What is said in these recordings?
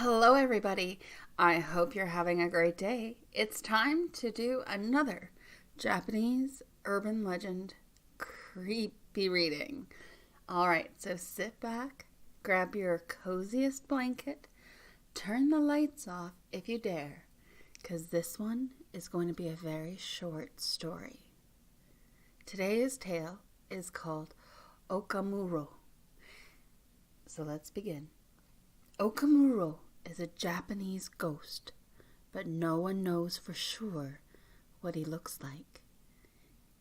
Hello, everybody. I hope you're having a great day. It's time to do another Japanese urban legend creepy reading. All right, so sit back, grab your coziest blanket, turn the lights off if you dare, because this one is going to be a very short story. Today's tale is called Okamuro. So let's begin. Okamuro is a Japanese ghost, but no one knows for sure what he looks like.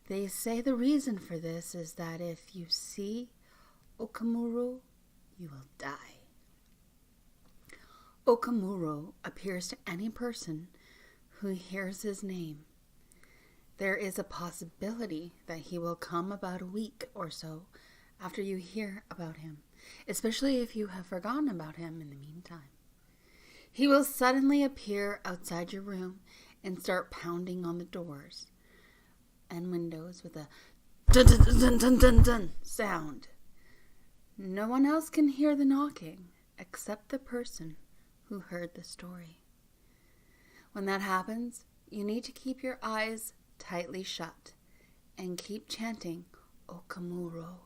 They say the reason for this is that if you see Okamuro, you will die. Okamuro appears to any person who hears his name. There is a possibility that he will come about a week or so after you hear about him, especially if you have forgotten about him in the meantime. He will suddenly appear outside your room and start pounding on the doors and windows with a dun dun dun dun dun dun dun sound. No one else can hear the knocking except the person who heard the story. When that happens, you need to keep your eyes tightly shut and keep chanting Okamuro,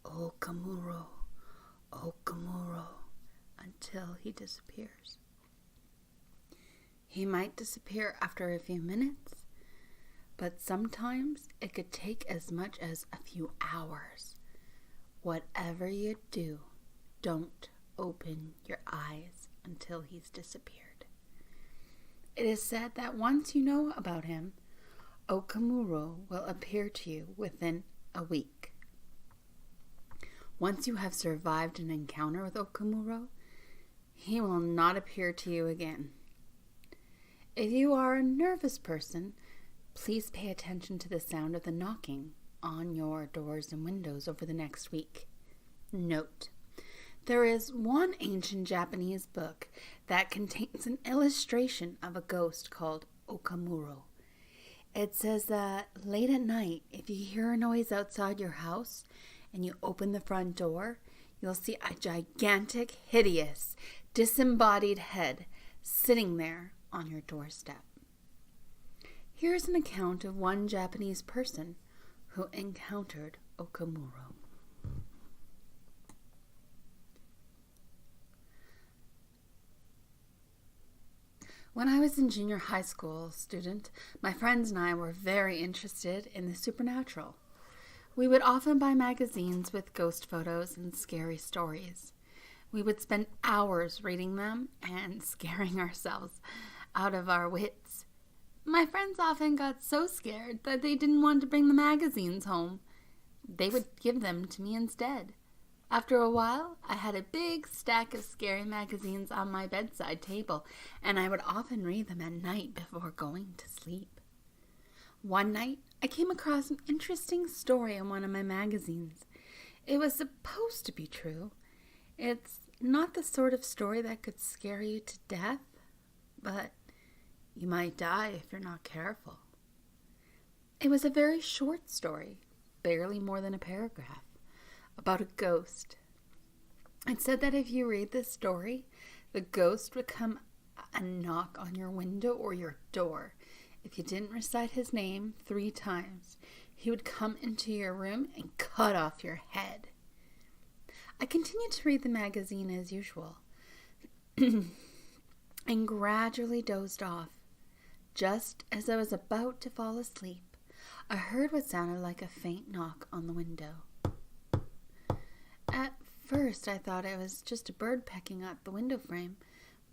Okamuro, Okamuro until he disappears. He might disappear after a few minutes, but sometimes it could take as much as a few hours. Whatever you do, don't open your eyes until he's disappeared. It is said that once you know about him, Okamuro will appear to you within a week. Once you have survived an encounter with Okamuro, he will not appear to you again. If you are a nervous person, please pay attention to the sound of the knocking on your doors and windows over the next week. Note, there is one ancient Japanese book that contains an illustration of a ghost called Okamuro. It says that late at night, if you hear a noise outside your house and you open the front door, you'll see a gigantic, hideous, disembodied head sitting there on your doorstep. Here's an account of one Japanese person who encountered Okamuro. When I was in junior high school student, my friends and I were very interested in the supernatural. We would often buy magazines with ghost photos and scary stories. We would spend hours reading them and scaring ourselves out of our wits. My friends often got so scared that they didn't want to bring the magazines home. They would give them to me instead. After a while, I had a big stack of scary magazines on my bedside table, and I would often read them at night before going to sleep. One night, I came across an interesting story in one of my magazines. It was supposed to be true. It's not the sort of story that could scare you to death, but you might die if you're not careful. It was a very short story, barely more than a paragraph, about a ghost. It said that if you read this story, the ghost would come and knock on your window or your door. If you didn't recite his name 3 times, he would come into your room and cut off your head. I continued to read the magazine as usual and gradually dozed off. Just as I was about to fall asleep, I heard what sounded like a faint knock on the window. At first, I thought it was just a bird pecking at the window frame,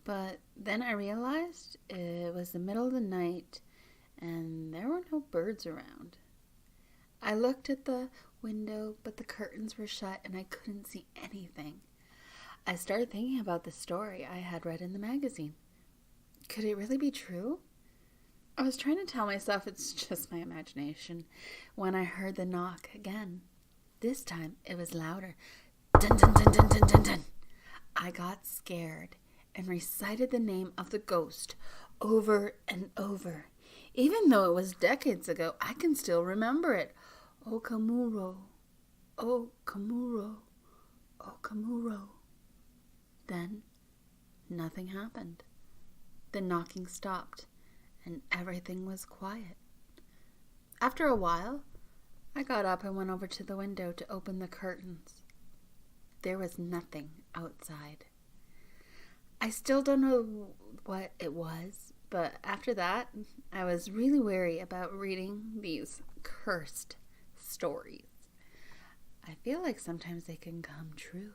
but then I realized it was the middle of the night and there were no birds around. I looked at the window, but the curtains were shut and I couldn't see anything. I started thinking about the story I had read in the magazine. Could it really be true? I was trying to tell myself it's just my imagination when I heard the knock again. This time it was louder. Dun dun dun dun dun dun dun. I got scared and recited the name of the ghost over and over. Even though it was decades ago, I can still remember it. Okamuro, Okamuro, Okamuro. Then nothing happened. The knocking stopped, and everything was quiet. After a while, I got up and went over to the window to open the curtains. There was nothing outside. I still don't know what it was, but after that, I was really wary about reading these cursed stories. I feel like sometimes they can come true.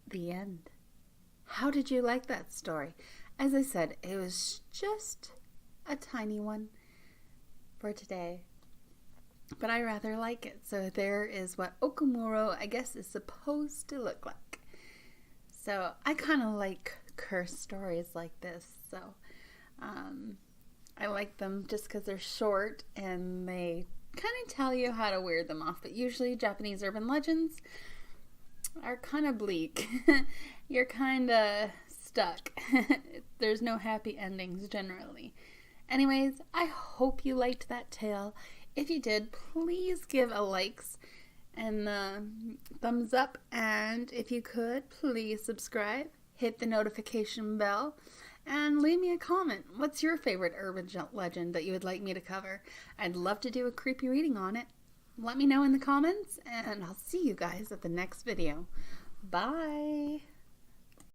The end. How did you like that story? As I said, it was just a tiny one for today, but I rather like it. So there is what Okamuro, I guess, is supposed to look like. So I kind of like cursed stories like this. So I like them just because they're short and they kind of tell you how to weird them off. But usually Japanese urban legends are kind of bleak. You're kind of stuck. There's no happy endings generally. Anyways, I hope you liked that tale. If you did, please give a likes and thumbs up. And if you could, please subscribe, hit the notification bell, and leave me a comment. What's your favorite urban legend that you would like me to cover? I'd love to do a creepy reading on it. Let me know in the comments, and I'll see you guys at the next video. Bye!